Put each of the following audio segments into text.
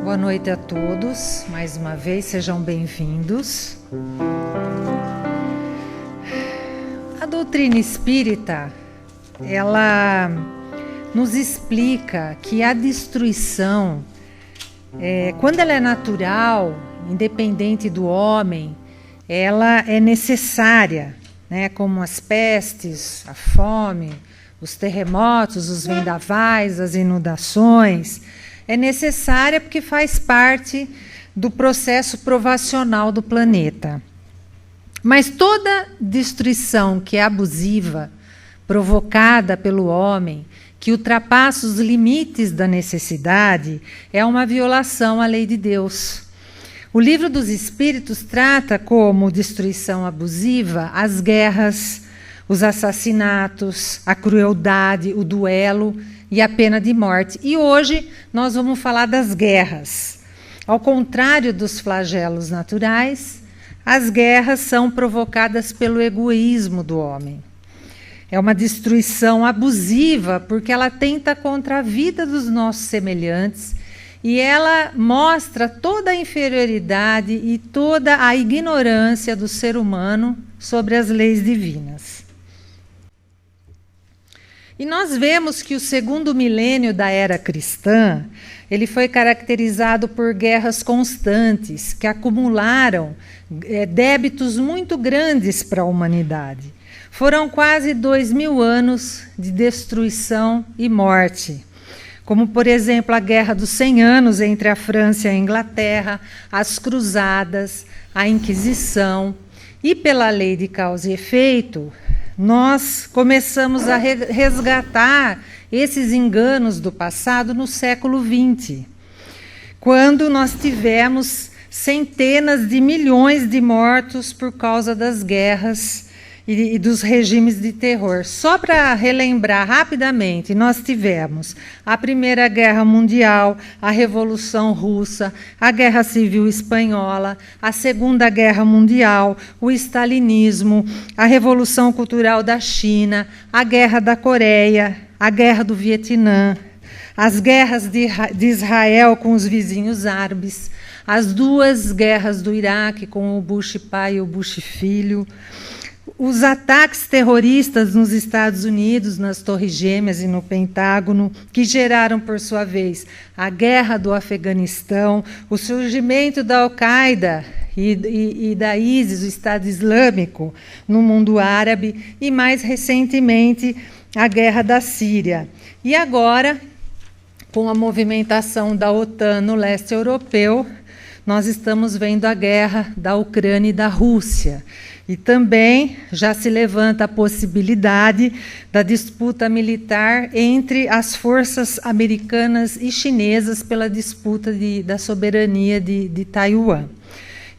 Boa noite a todos, mais uma vez, sejam bem-vindos. A doutrina espírita, ela nos explica que a destruição, quando ela é natural, independente do homem, ela é necessária, né? Como as pestes, a fome, os terremotos, os vendavais, as inundações. É necessária porque faz parte do processo provacional do planeta. Mas toda destruição que é abusiva, provocada pelo homem, que ultrapassa os limites da necessidade, é uma violação à lei de Deus. O Livro dos Espíritos trata como destruição abusiva as guerras, os assassinatos, a crueldade, o duelo e a pena de morte. E hoje nós vamos falar das guerras. Ao contrário dos flagelos naturais, as guerras são provocadas pelo egoísmo do homem. É uma destruição abusiva porque ela tenta contra a vida dos nossos semelhantes e ela mostra toda a inferioridade e toda a ignorância do ser humano sobre as leis divinas. E nós vemos que o segundo milênio da era cristã, ele foi caracterizado por guerras constantes, que acumularam débitos muito grandes para a humanidade. Foram quase 2000 anos de destruição e morte. Como, por exemplo, a Guerra dos 100 Anos entre a França e a Inglaterra, as Cruzadas, a Inquisição. E pela lei de causa e efeito, nós começamos a resgatar esses enganos do passado no século XX, quando nós tivemos centenas de milhões de mortos por causa das guerras e dos regimes de terror. Só para relembrar rapidamente, nós tivemos a Primeira Guerra Mundial, a Revolução Russa, a Guerra Civil Espanhola, a Segunda Guerra Mundial, o Stalinismo, a Revolução Cultural da China, a Guerra da Coreia, a Guerra do Vietnã, as guerras de Israel com os vizinhos árabes, as duas guerras do Iraque com o Bush pai e o Bush filho, os ataques terroristas nos Estados Unidos, nas Torres Gêmeas e no Pentágono, que geraram, por sua vez, a guerra do Afeganistão, o surgimento da Al-Qaeda e da ISIS, o Estado Islâmico, no mundo árabe, e, mais recentemente, a guerra da Síria. E agora, com a movimentação da OTAN no leste europeu, nós estamos vendo a guerra da Ucrânia e da Rússia. E também já se levanta a possibilidade da disputa militar entre as forças americanas e chinesas pela disputa da soberania de Taiwan.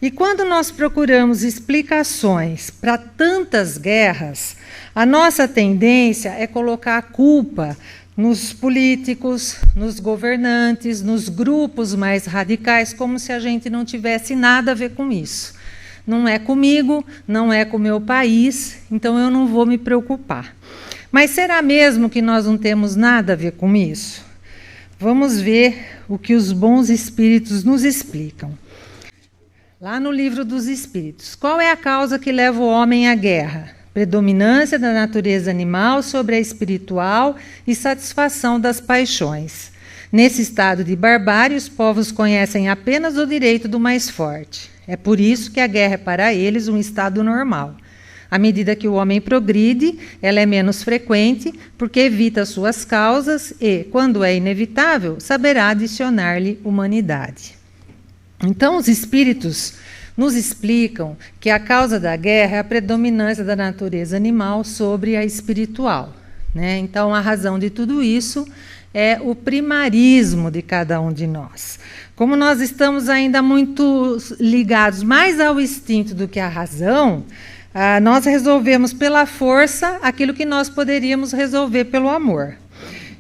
E quando nós procuramos explicações para tantas guerras, a nossa tendência é colocar a culpa nos políticos, nos governantes, nos grupos mais radicais, como se a gente não tivesse nada a ver com isso. Não é comigo, não é com o meu país, então eu não vou me preocupar. Mas será mesmo que nós não temos nada a ver com isso? Vamos ver o que os bons espíritos nos explicam. Lá no Livro dos Espíritos, qual é a causa que leva o homem à guerra? Predominância da natureza animal sobre a espiritual e satisfação das paixões. Nesse estado de barbárie, os povos conhecem apenas o direito do mais forte. É por isso que a guerra é para eles um estado normal. À medida que o homem progride, ela é menos frequente, porque evita suas causas e, quando é inevitável, saberá adicionar-lhe humanidade. Então, os espíritos nos explicam que a causa da guerra é a predominância da natureza animal sobre a espiritual, né? Então, a razão de tudo isso é o primarismo de cada um de nós. Como nós estamos ainda muito ligados mais ao instinto do que à razão, nós resolvemos pela força aquilo que nós poderíamos resolver pelo amor.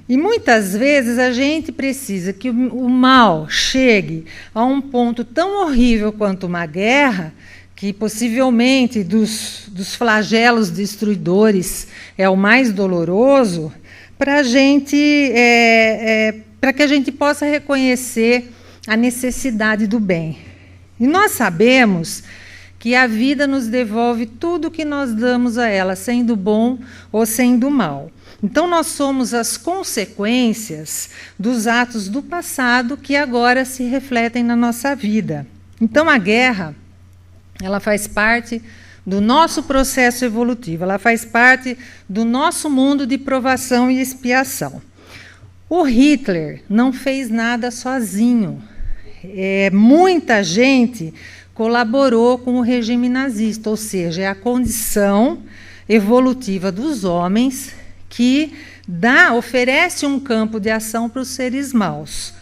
E muitas vezes a gente precisa que o mal chegue a um ponto tão horrível quanto uma guerra, que possivelmente dos flagelos destruidores é o mais doloroso, para a gente para que a gente possa reconhecer a necessidade do bem. E nós sabemos que a vida nos devolve tudo o que nós damos a ela, sendo bom ou sendo mal. Então, nós somos as consequências dos atos do passado que agora se refletem na nossa vida. Então, a guerra, ela faz parte do nosso processo evolutivo, ela faz parte do nosso mundo de provação e expiação. O Hitler não fez nada sozinho. Muita gente colaborou com o regime nazista, ou seja, é a condição evolutiva dos homens que oferece um campo de ação para os seres maus.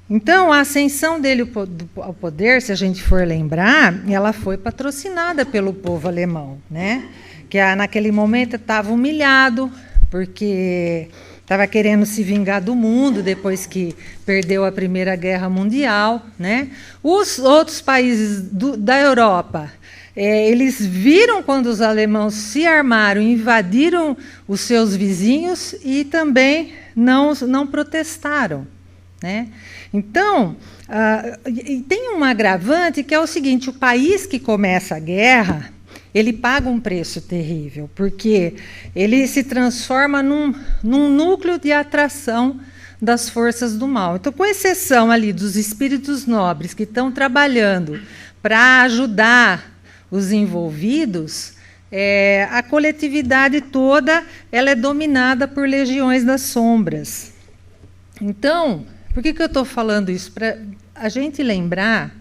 Então, a ascensão dele ao poder, se a gente for lembrar, ela foi patrocinada pelo povo alemão, né? Que naquele momento estava humilhado, porque estava querendo se vingar do mundo depois que perdeu a Primeira Guerra Mundial, né? Os outros países da Europa, eles viram quando os alemães se armaram, invadiram os seus vizinhos e também não protestaram, né? Então, tem um agravante que é o seguinte: o país que começa a guerra, ele paga um preço terrível, porque ele se transforma num núcleo de atração das forças do mal. Então, com exceção ali dos espíritos nobres que estão trabalhando para ajudar os envolvidos, a coletividade toda ela é dominada por legiões das sombras. Então, por que eu estou falando isso? Para a gente lembrar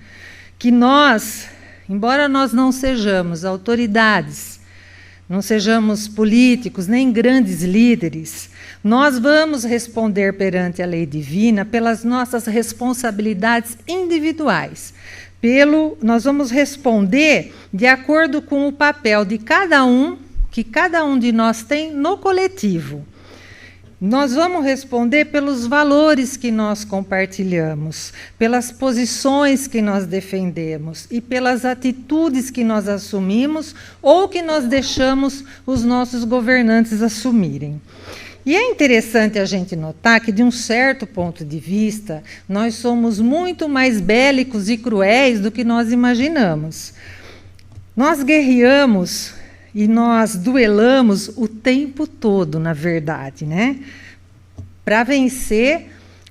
que nós, embora nós não sejamos autoridades, não sejamos políticos, nem grandes líderes, nós vamos responder perante a lei divina pelas nossas responsabilidades individuais. Nós vamos responder de acordo com o papel de cada um, que cada um de nós tem no coletivo. Nós vamos responder pelos valores que nós compartilhamos, pelas posições que nós defendemos e pelas atitudes que nós assumimos ou que nós deixamos os nossos governantes assumirem. E é interessante a gente notar que, de um certo ponto de vista, nós somos muito mais bélicos e cruéis do que nós imaginamos. Nós guerreamos e nós duelamos o tempo todo, na verdade, né? Para vencer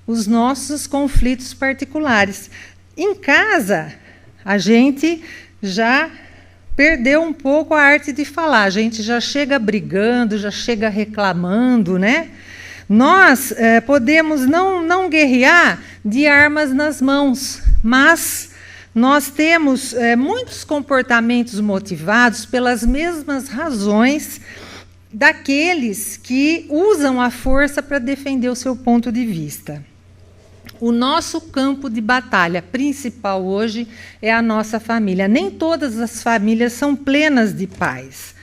os nossos conflitos particulares. Em casa, a gente já perdeu um pouco a arte de falar, a gente já chega brigando, já chega reclamando, né? Nós podemos não guerrear de armas nas mãos, mas nós temos muitos comportamentos motivados pelas mesmas razões daqueles que usam a força para defender o seu ponto de vista. O nosso campo de batalha principal hoje é a nossa família. Nem todas as famílias são plenas de paz.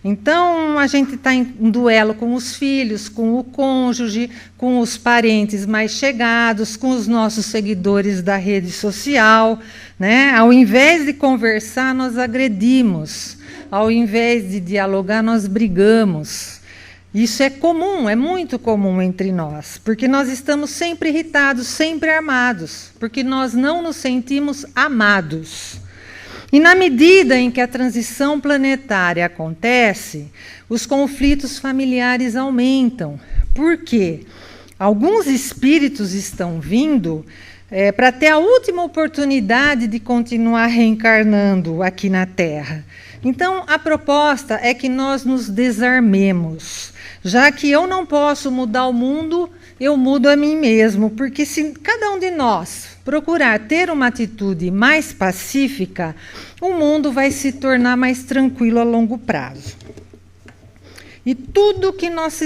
Então, a gente está em um duelo com os filhos, com o cônjuge, com os parentes mais chegados, com os nossos seguidores da rede social, né? Ao invés de conversar, nós agredimos. Ao invés de dialogar, nós brigamos. Isso é comum, é muito comum entre nós, porque nós estamos sempre irritados, sempre armados, porque nós não nos sentimos amados. E na medida em que a transição planetária acontece, os conflitos familiares aumentam. Por quê? Alguns espíritos estão vindo para ter a última oportunidade de continuar reencarnando aqui na Terra. Então, a proposta é que nós nos desarmemos. Já que eu não posso mudar o mundo, eu mudo a mim mesmo, porque se cada um de nós procurar ter uma atitude mais pacífica, o mundo vai se tornar mais tranquilo a longo prazo. E tudo que nós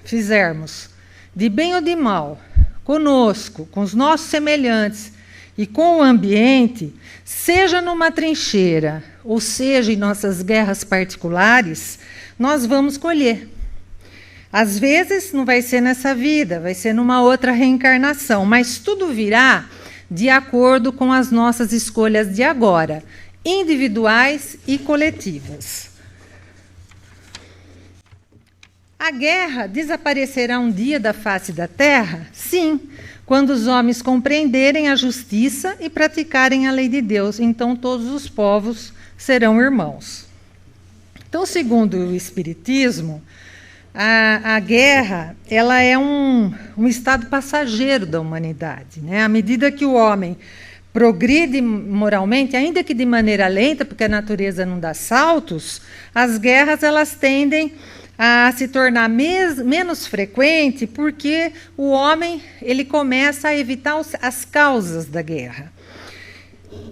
fizermos, de bem ou de mal, conosco, com os nossos semelhantes e com o ambiente, seja numa trincheira, ou seja em nossas guerras particulares, nós vamos colher. Às vezes não vai ser nessa vida, vai ser numa outra reencarnação, mas tudo virá de acordo com as nossas escolhas de agora, individuais e coletivas. A guerra desaparecerá um dia da face da terra? Sim, quando os homens compreenderem a justiça e praticarem a lei de Deus, então todos os povos serão irmãos. Então, segundo o Espiritismo, a guerra ela é um estado passageiro da humanidade, né? À medida que o homem progride moralmente, ainda que de maneira lenta, porque a natureza não dá saltos, as guerras elas tendem a se tornar menos frequente, porque o homem ele começa a evitar as causas da guerra.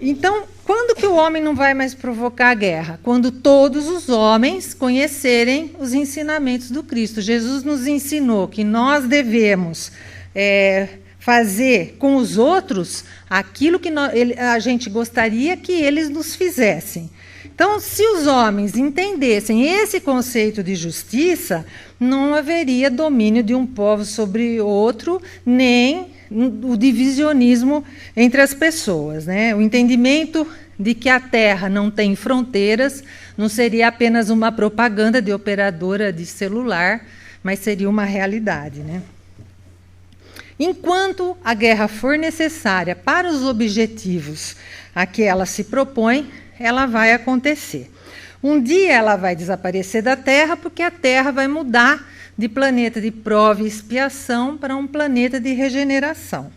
Então, quando que o homem não vai mais provocar a guerra? Quando todos os homens conhecerem os ensinamentos do Cristo. Jesus nos ensinou que nós devemos fazer com os outros aquilo que a gente gostaria que eles nos fizessem. Então, se os homens entendessem esse conceito de justiça, não haveria domínio de um povo sobre outro, nem o divisionismo entre as pessoas, né? O entendimento de que a Terra não tem fronteiras não seria apenas uma propaganda de operadora de celular, mas seria uma realidade, né? Enquanto a guerra for necessária para os objetivos a que ela se propõe, ela vai acontecer. Um dia ela vai desaparecer da Terra, porque a Terra vai mudar de planeta de prova e expiação para um planeta de regeneração.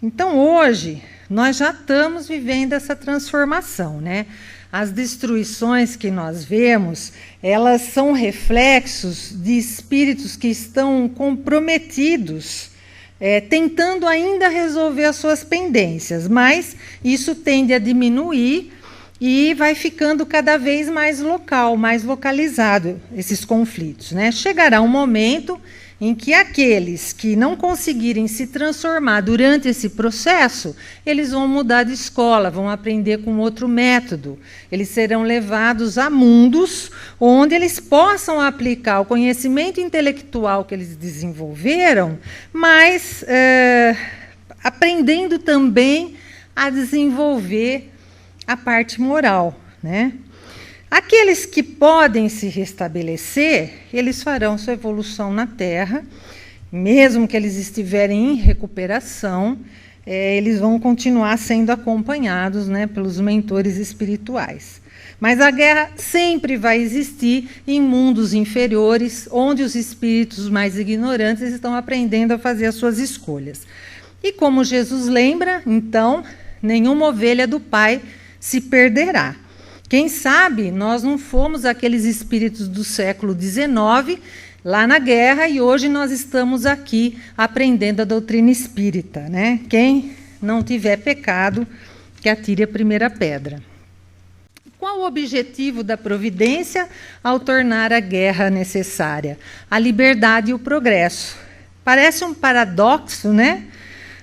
Então, hoje, nós já estamos vivendo essa transformação, né? As destruições que nós vemos, elas são reflexos de espíritos que estão comprometidos, tentando ainda resolver as suas pendências, mas isso tende a diminuir e vai ficando cada vez mais local, mais localizado esses conflitos, né? Chegará um momento em que aqueles que não conseguirem se transformar durante esse processo, eles vão mudar de escola, vão aprender com outro método. Eles serão levados a mundos onde eles possam aplicar o conhecimento intelectual que eles desenvolveram, mas aprendendo também a desenvolver a parte moral, né? Aqueles que podem se restabelecer, eles farão sua evolução na Terra, mesmo que eles estiverem em recuperação, eles vão continuar sendo acompanhados, né, pelos mentores espirituais. Mas a guerra sempre vai existir em mundos inferiores, onde os espíritos mais ignorantes estão aprendendo a fazer as suas escolhas. E como Jesus lembra, então, nenhuma ovelha do Pai se perderá. Quem sabe nós não fomos aqueles espíritos do século XIX, lá na guerra, e hoje nós estamos aqui aprendendo a doutrina espírita, né? Quem não tiver pecado, que atire a primeira pedra. Qual o objetivo da providência ao tornar a guerra necessária? A liberdade e o progresso. Parece um paradoxo, né?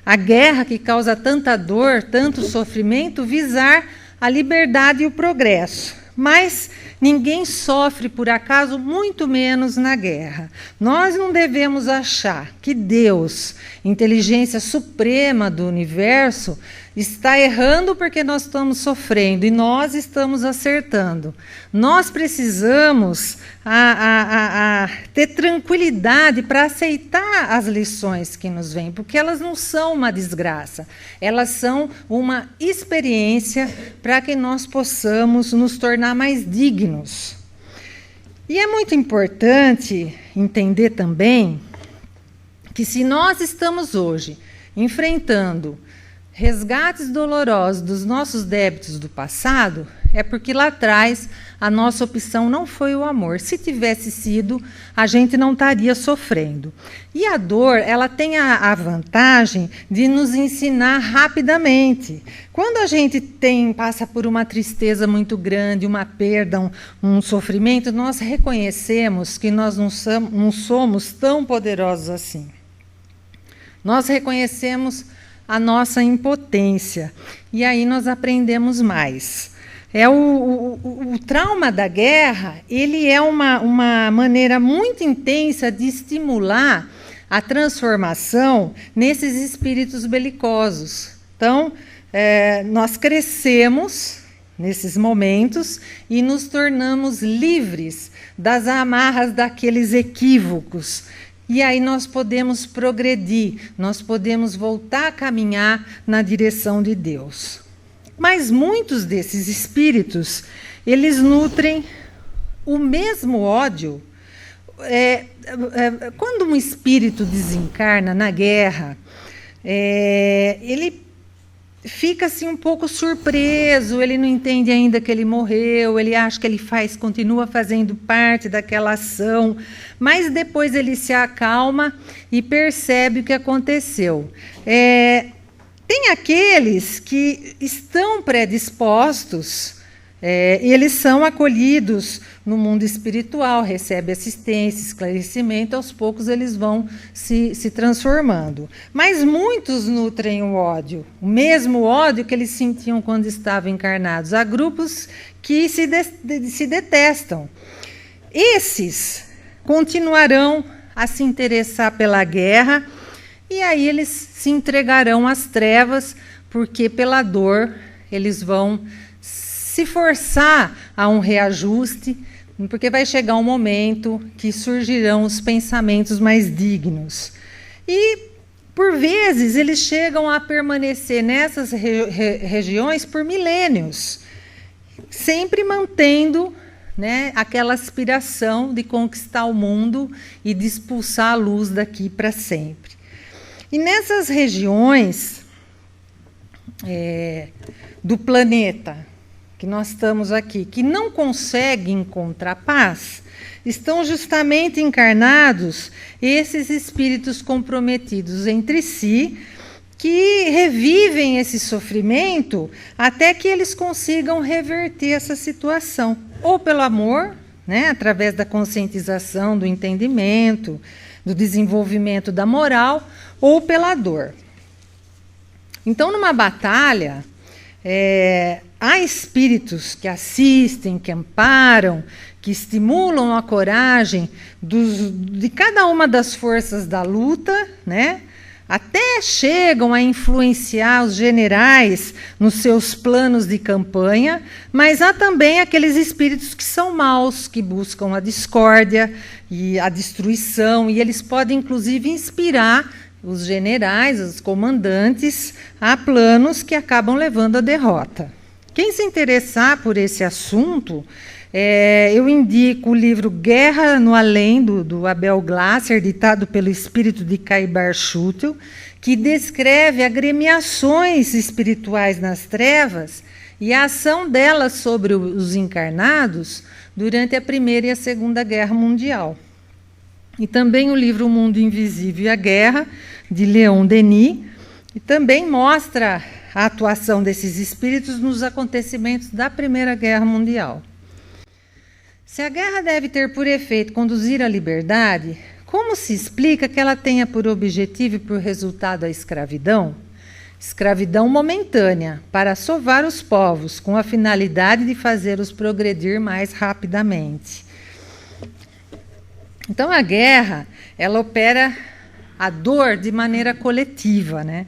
A guerra que causa tanta dor, tanto sofrimento, visar a liberdade e o progresso. Mas ninguém sofre por acaso, muito menos na guerra. Nós não devemos achar que Deus, inteligência suprema do universo, está errando porque nós estamos sofrendo e nós estamos acertando. Nós precisamos ter tranquilidade para aceitar as lições que nos vêm, porque elas não são uma desgraça, elas são uma experiência para que nós possamos nos tornar mais dignos. E é muito importante entender também que se nós estamos hoje enfrentando resgates dolorosos dos nossos débitos do passado, é porque lá atrás a nossa opção não foi o amor. Se tivesse sido, a gente não estaria sofrendo. E a dor, ela tem a vantagem de nos ensinar rapidamente. Quando a gente passa por uma tristeza muito grande, uma perda, um sofrimento, nós reconhecemos que nós não somos tão poderosos assim. Nós reconhecemos a nossa impotência. E aí nós aprendemos mais. O trauma da guerra, ele é uma maneira muito intensa de estimular a transformação nesses espíritos belicosos. Então, nós crescemos nesses momentos e nos tornamos livres das amarras daqueles equívocos. E aí nós podemos progredir, nós podemos voltar a caminhar na direção de Deus. Mas muitos desses espíritos, eles nutrem o mesmo ódio. Quando um espírito desencarna na guerra, ele fica assim um pouco surpreso, ele não entende ainda que ele morreu, ele acha que ele continua fazendo parte daquela ação, mas depois ele se acalma e percebe o que aconteceu. Tem aqueles que estão predispostos, eles são acolhidos no mundo espiritual, recebem assistência, esclarecimento, aos poucos eles vão se transformando. Mas muitos nutrem o ódio, o mesmo ódio que eles sentiam quando estavam encarnados. Há grupos que se detestam. Esses continuarão a se interessar pela guerra, e aí eles se entregarão às trevas, porque pela dor eles vão se forçar a um reajuste, porque vai chegar um momento que surgirão os pensamentos mais dignos. E, por vezes, eles chegam a permanecer nessas regiões por milênios, sempre mantendo, né, aquela aspiração de conquistar o mundo e de expulsar a luz daqui para sempre. E nessas regiões do planeta que nós estamos aqui, que não conseguem encontrar paz, estão justamente encarnados esses espíritos comprometidos entre si, que revivem esse sofrimento até que eles consigam reverter essa situação, ou pelo amor, né, através da conscientização, do entendimento, do desenvolvimento da moral, ou pela dor. Então, numa batalha, há espíritos que assistem, que amparam, que estimulam a coragem de cada uma das forças da luta, né? Até chegam a influenciar os generais nos seus planos de campanha, mas há também aqueles espíritos que são maus, que buscam a discórdia e a destruição, e eles podem, inclusive, inspirar os generais, os comandantes, a planos que acabam levando à derrota. Quem se interessar por esse assunto, eu indico o livro Guerra no Além, do Abel Glasser, ditado pelo espírito de Caibar Schutel, que descreve agremiações espirituais nas trevas e a ação delas sobre os encarnados durante a Primeira e a Segunda Guerra Mundial. E também o livro O Mundo Invisível e a Guerra, de Leon Denis, e também mostra a atuação desses espíritos nos acontecimentos da Primeira Guerra Mundial. Se a guerra deve ter por efeito conduzir à liberdade, como se explica que ela tenha por objetivo e por resultado a escravidão? Escravidão momentânea, para sovar os povos, com a finalidade de fazê-los progredir mais rapidamente. Então, a guerra, ela opera a dor de maneira coletiva, né?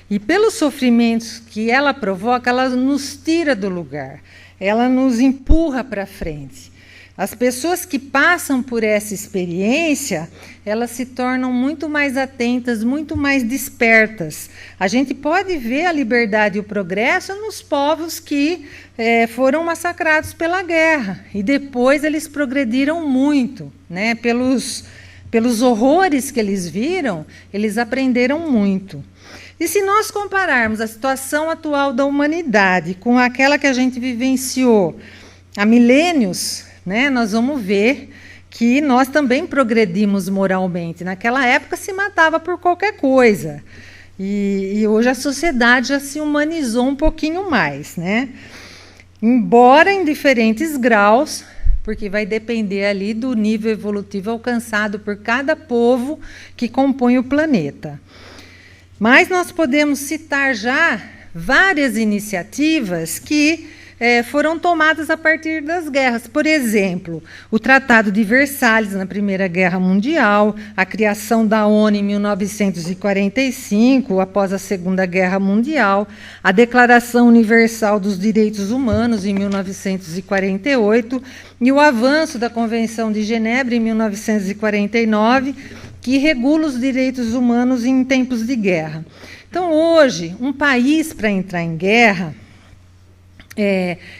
E pelos sofrimentos que ela provoca, ela nos tira do lugar, ela nos empurra para frente. As pessoas que passam por essa experiência, elas se tornam muito mais atentas, muito mais despertas. A gente pode ver a liberdade e o progresso nos povos que foram massacrados pela guerra. E depois eles progrediram muito, né? Pelos horrores que eles viram, eles aprenderam muito. E se nós compararmos a situação atual da humanidade com aquela que a gente vivenciou há milênios, né, nós vamos ver que nós também progredimos moralmente. Naquela época se matava por qualquer coisa. E hoje a sociedade já se humanizou um pouquinho mais, né? Embora em diferentes graus, porque vai depender ali do nível evolutivo alcançado por cada povo que compõe o planeta. Mas nós podemos citar já várias iniciativas que foram tomadas a partir das guerras. Por exemplo, o Tratado de Versalhes, na Primeira Guerra Mundial, a criação da ONU em 1945, após a Segunda Guerra Mundial, a Declaração Universal dos Direitos Humanos, em 1948, e o avanço da Convenção de Genebra, em 1949, que regula os direitos humanos em tempos de guerra. Então, hoje, um país, para entrar em guerra,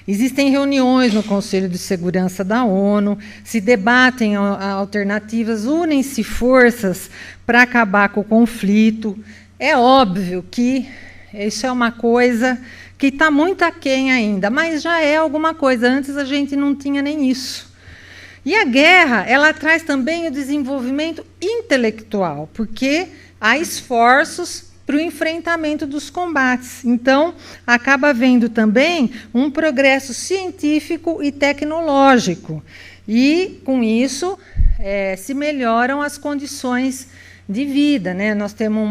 existem reuniões no Conselho de Segurança da ONU, se debatem alternativas, unem-se forças para acabar com o conflito. É óbvio que isso é uma coisa que está muito aquém ainda, mas já é alguma coisa. Antes a gente não tinha nem isso. E a guerra, ela traz também o desenvolvimento intelectual, porque há esforços para o enfrentamento dos combates. Então, acaba havendo também um progresso científico e tecnológico. E, com isso, se melhoram as condições de vida, né? Nós temos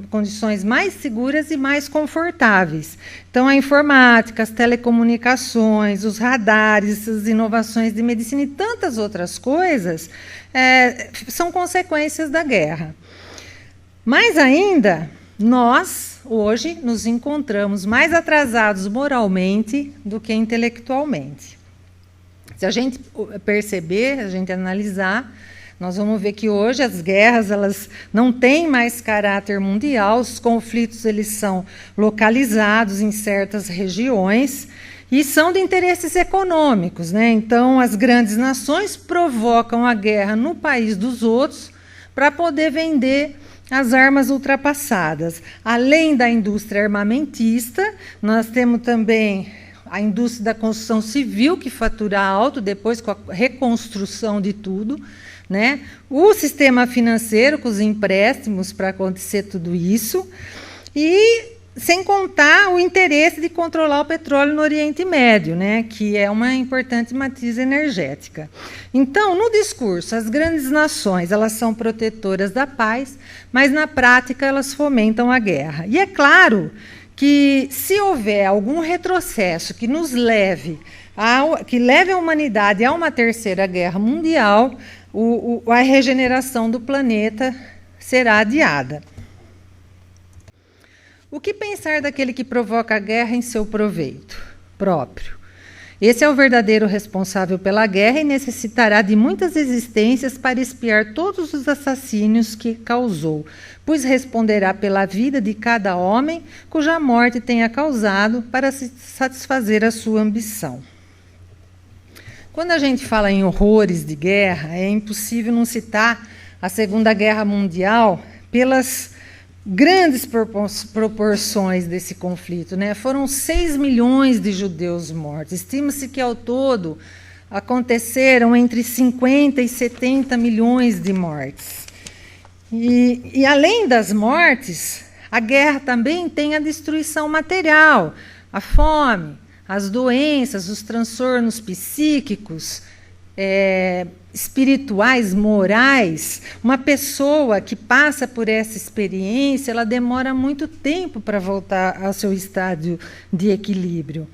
condições mais seguras e mais confortáveis. Então, a informática, as telecomunicações, os radares, as inovações de medicina e tantas outras coisas são consequências da guerra. Mas ainda, nós, hoje, nos encontramos mais atrasados moralmente do que intelectualmente. Se a gente perceber, a gente analisar, nós vamos ver que hoje as guerras elas não têm mais caráter mundial, os conflitos eles são localizados em certas regiões e são de interesses econômicos, né? Então, as grandes nações provocam a guerra no país dos outros para poder vender as armas ultrapassadas. Além da indústria armamentista, nós temos também a indústria da construção civil, que fatura alto depois com a reconstrução de tudo, né? O sistema financeiro, com os empréstimos para acontecer tudo isso, e sem contar o interesse de controlar o petróleo no Oriente Médio, né? Que é uma importante matriz energética. Então, no discurso, as grandes nações elas são protetoras da paz, mas na prática elas fomentam a guerra. E é claro que se houver algum retrocesso que nos leve a humanidade a uma terceira guerra mundial, a regeneração do planeta será adiada. O que pensar daquele que provoca a guerra em seu proveito próprio? Esse é o verdadeiro responsável pela guerra e necessitará de muitas existências para expiar todos os assassínios que causou, pois responderá pela vida de cada homem cuja morte tenha causado para satisfazer a sua ambição. Quando a gente fala em horrores de guerra, é impossível não citar a Segunda Guerra Mundial pelas grandes proporções desse conflito, né? Foram 6 milhões de judeus mortos. Estima-se que, ao todo, aconteceram entre 50 e 70 milhões de mortes. E além das mortes, a guerra também tem a destruição material, a fome, as doenças, os transtornos psíquicos, espirituais, morais. Uma pessoa que passa por essa experiência, ela demora muito tempo para voltar ao seu estado de equilíbrio.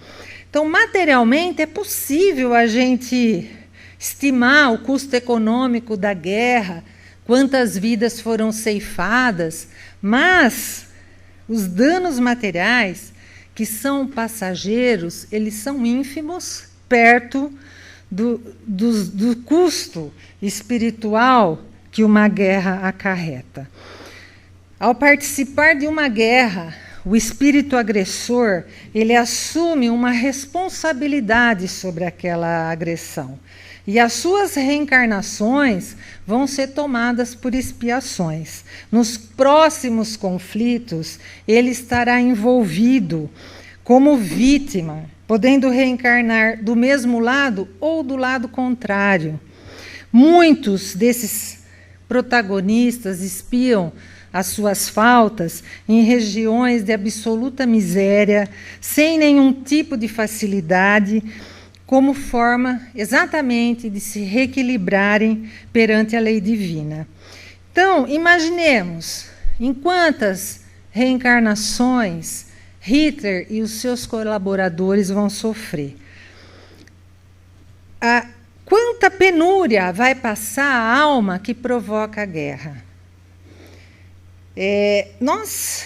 Então, materialmente, é possível a gente estimar o custo econômico da guerra, quantas vidas foram ceifadas, mas os danos materiais, que são passageiros, eles são ínfimos perto do custo espiritual que uma guerra acarreta. Ao participar de uma guerra, o espírito agressor ele assume uma responsabilidade sobre aquela agressão. E as suas reencarnações vão ser tomadas por expiações. Nos próximos conflitos, ele estará envolvido como vítima, podendo reencarnar do mesmo lado ou do lado contrário. Muitos desses protagonistas expiam as suas faltas em regiões de absoluta miséria, sem nenhum tipo de facilidade, como forma exatamente de se reequilibrarem perante a lei divina. Então, imaginemos em quantas reencarnações, Hitler e os seus colaboradores vão sofrer. Quanta penúria vai passar a alma que provoca a guerra? Nós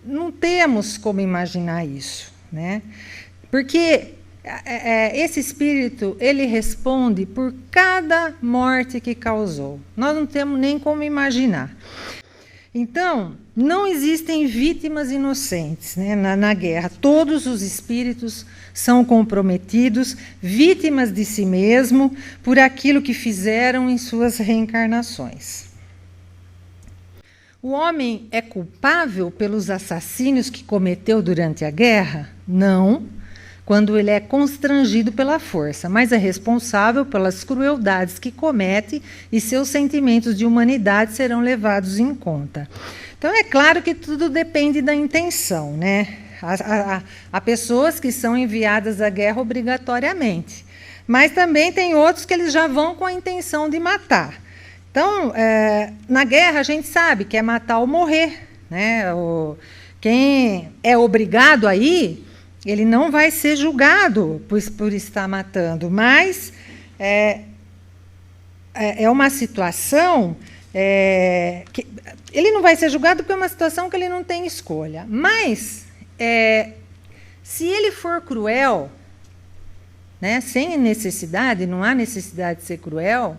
não temos como imaginar isso, né? Porque esse espírito, ele responde por cada morte que causou. Nós não temos nem como imaginar. Então, não existem vítimas inocentes, né, na guerra. Todos os espíritos são comprometidos, vítimas de si mesmo, por aquilo que fizeram em suas reencarnações. O homem é culpável pelos assassínios que cometeu durante a guerra? Não, quando ele é constrangido pela força, mas é responsável pelas crueldades que comete e seus sentimentos de humanidade serão levados em conta. Então, é claro que tudo depende da intenção, né? Há pessoas que são enviadas à guerra obrigatoriamente, mas também tem outros que eles já vão com a intenção de matar. Então, na guerra, a gente sabe que é matar ou morrer, né? Quem é obrigado a ir, ele não vai ser julgado por estar matando, mas é uma situação que ele não vai ser julgado porque é uma situação que ele não tem escolha. Mas, se ele for cruel, né, sem necessidade, não há necessidade de ser cruel,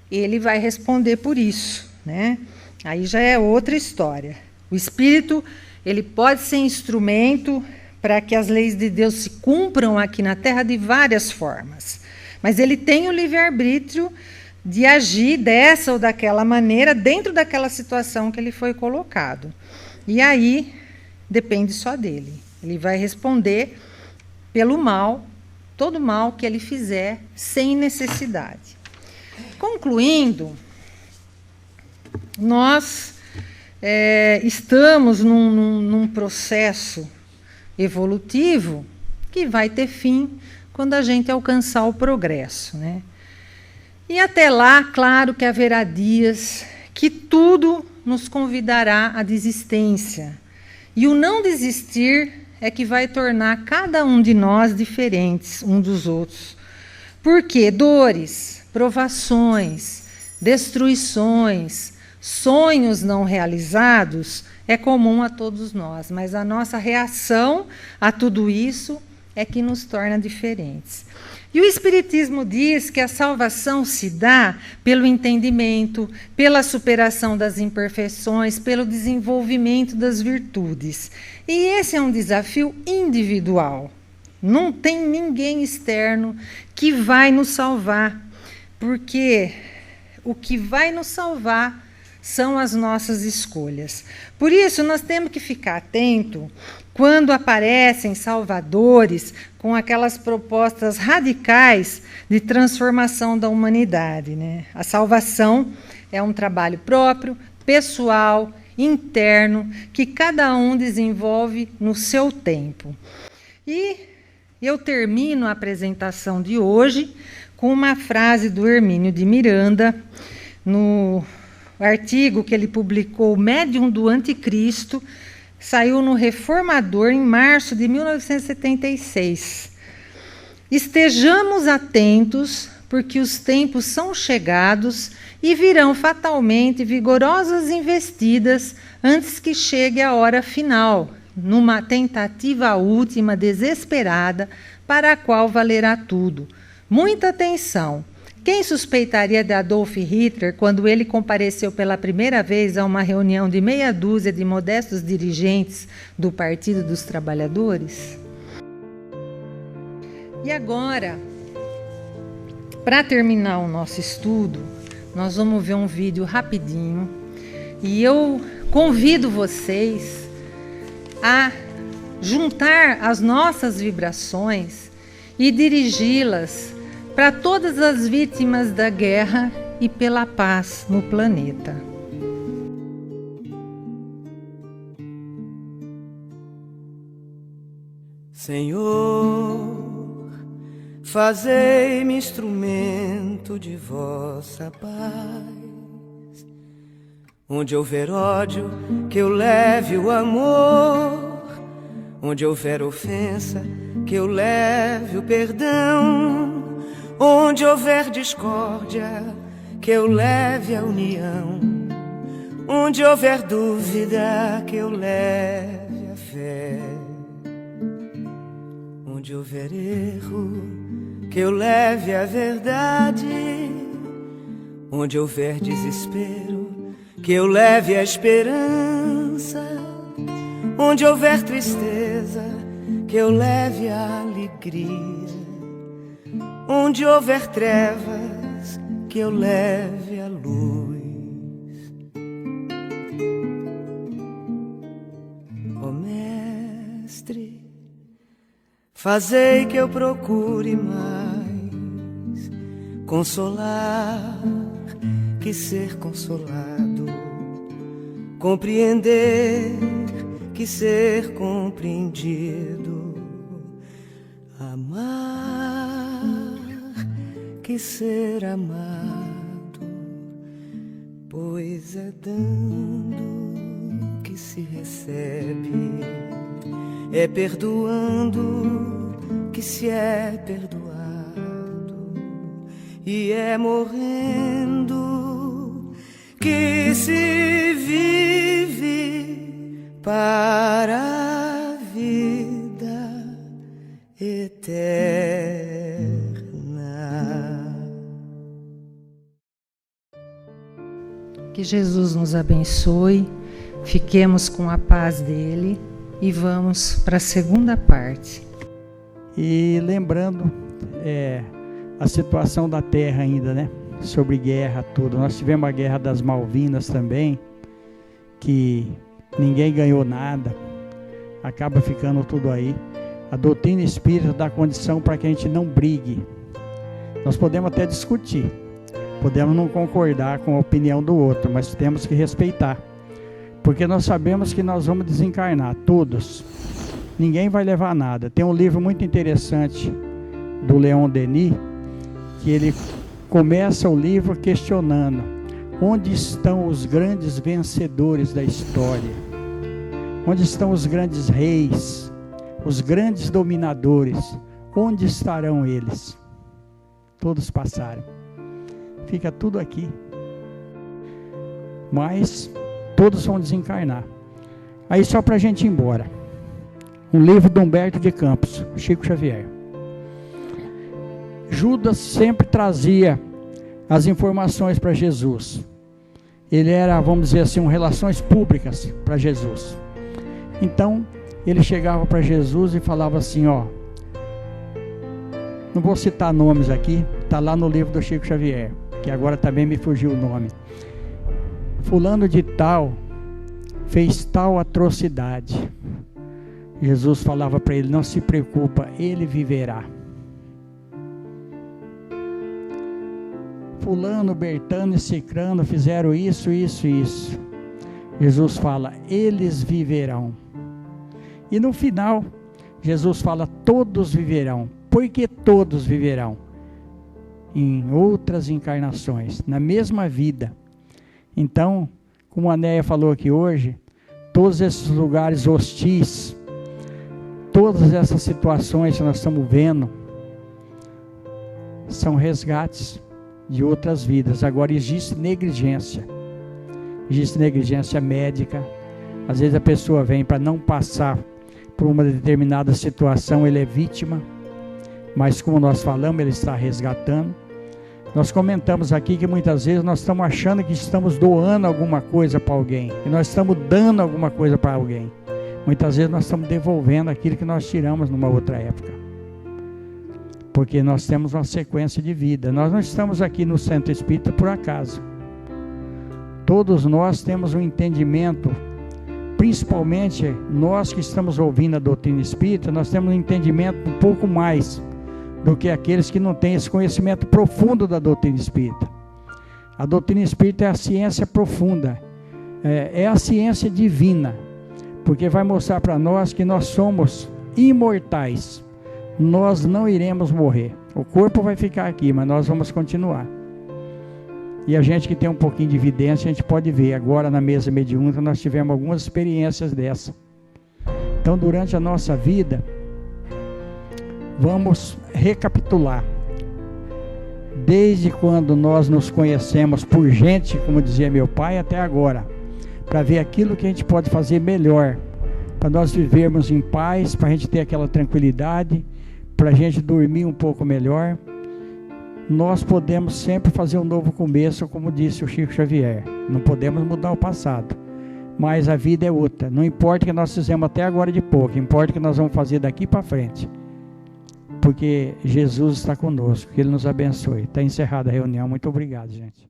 ele vai responder por isso, né? Aí já é outra história. O espírito, ele pode ser instrumento para que as leis de Deus se cumpram aqui na Terra de várias formas. Mas ele tem o livre-arbítrio de agir dessa ou daquela maneira dentro daquela situação que ele foi colocado. E aí depende só dele. Ele vai responder pelo mal, todo mal que ele fizer, sem necessidade. Concluindo, nós estamos num processo evolutivo que vai ter fim quando a gente alcançar o progresso, né? E até lá, claro que haverá dias que tudo nos convidará à desistência. E o não desistir é que vai tornar cada um de nós diferentes um dos outros. Porque dores, provações, destruições, sonhos não realizados é comum a todos nós, mas a nossa reação a tudo isso é que nos torna diferentes. E o Espiritismo diz que a salvação se dá pelo entendimento, pela superação das imperfeições, pelo desenvolvimento das virtudes. E esse é um desafio individual. Não tem ninguém externo que vai nos salvar, porque o que vai nos salvar são as nossas escolhas. Por isso, nós temos que ficar atento quando aparecem salvadores com aquelas propostas radicais de transformação da humanidade, né? A salvação é um trabalho próprio, pessoal, interno, que cada um desenvolve no seu tempo. E eu termino a apresentação de hoje com uma frase do Hermínio de Miranda, no artigo que ele publicou, Médium do Anticristo, saiu no Reformador em março de 1976. Estejamos atentos, porque os tempos são chegados e virão fatalmente vigorosas investidas antes que chegue a hora final, numa tentativa última desesperada, para a qual valerá tudo. Muita atenção! Quem suspeitaria de Adolf Hitler quando ele compareceu pela primeira vez a uma reunião de meia dúzia de modestos dirigentes do Partido dos Trabalhadores? E agora, para terminar o nosso estudo, nós vamos ver um vídeo rapidinho e eu convido vocês a juntar as nossas vibrações e dirigi-las para todas as vítimas da guerra e pela paz no planeta. Senhor, fazei-me instrumento de vossa paz. Onde houver ódio, que eu leve o amor. Onde houver ofensa, que eu leve o perdão. Onde houver discórdia, que eu leve a união. Onde houver dúvida, que eu leve a fé. Onde houver erro, que eu leve a verdade. Onde houver desespero, que eu leve a esperança. Onde houver tristeza, que eu leve a alegria. Onde houver trevas, que eu leve a luz. Ó Mestre, fazei que eu procure mais consolar que ser consolado, compreender que ser compreendido, amar que ser amado, pois é dando que se recebe, é perdoando que se é perdoado, e é morrendo que se vive para a vida eterna. Que Jesus nos abençoe, fiquemos com a paz dele e vamos para a segunda parte. E lembrando a situação da terra ainda, né? Sobre guerra, tudo. Nós tivemos a guerra das Malvinas também, que ninguém ganhou nada, acaba ficando tudo aí. A doutrina espírita dá condição para que a gente não brigue. Nós podemos até discutir, podemos não concordar com a opinião do outro, mas temos que respeitar, porque nós sabemos que nós vamos desencarnar, todos. Ninguém vai levar nada. Tem um livro muito interessante do Leon Denis, que ele começa o livro questionando: onde estão os grandes vencedores da história? Onde estão os grandes reis, os grandes dominadores? Onde estarão eles? Todos passaram. Fica tudo aqui. Mas todos vão desencarnar. Aí só para a gente ir embora. Um livro de Humberto de Campos, Chico Xavier. Judas sempre trazia as informações para Jesus. Ele era, vamos dizer assim, relações públicas para Jesus. Então, ele chegava para Jesus e falava assim, ó, não vou citar nomes aqui, está lá no livro do Chico Xavier, que agora também me fugiu o nome. Fulano de tal fez tal atrocidade. Jesus falava para ele, não se preocupa, ele viverá. Fulano, Bertano e Cicrano fizeram isso, isso e isso. Jesus fala, eles viverão. E no final, Jesus fala, todos viverão. Por que todos viverão? Em outras encarnações, na mesma vida. Então, como a Néia falou aqui hoje, todos esses lugares hostis, todas essas situações que nós estamos vendo, são resgates de outras vidas. Agora existe negligência médica. Às vezes a pessoa vem para não passar por uma determinada situação, ele é vítima, mas como nós falamos, ele está resgatando. Nós comentamos aqui que muitas vezes nós estamos achando que estamos doando alguma coisa para alguém, e nós estamos dando alguma coisa para alguém. Muitas vezes nós estamos devolvendo aquilo que nós tiramos numa outra época, porque nós temos uma sequência de vida. Nós não estamos aqui no Centro Espírita por acaso. Todos nós temos um entendimento, principalmente nós que estamos ouvindo a doutrina espírita, nós temos um entendimento um pouco mais do que aqueles que não têm esse conhecimento profundo da doutrina espírita. A doutrina espírita é a ciência profunda, é a ciência divina, porque vai mostrar para nós que nós somos imortais. Nós não iremos morrer. O corpo vai ficar aqui, mas nós vamos continuar. E a gente que tem um pouquinho de evidência, a gente pode ver. Agora na mesa mediúnica nós tivemos algumas experiências dessa. Então, durante a nossa vida, vamos recapitular. Desde quando nós nos conhecemos por gente, como dizia meu pai, até agora, para ver aquilo que a gente pode fazer melhor, para nós vivermos em paz, para a gente ter aquela tranquilidade, para a gente dormir um pouco melhor. Nós podemos sempre fazer um novo começo, como disse o Chico Xavier. Não podemos mudar o passado, mas a vida é outra. Não importa o que nós fizemos até agora de pouco, importa o que nós vamos fazer daqui para frente, porque Jesus está conosco, que Ele nos abençoe. Está encerrada a reunião. Muito obrigado, gente.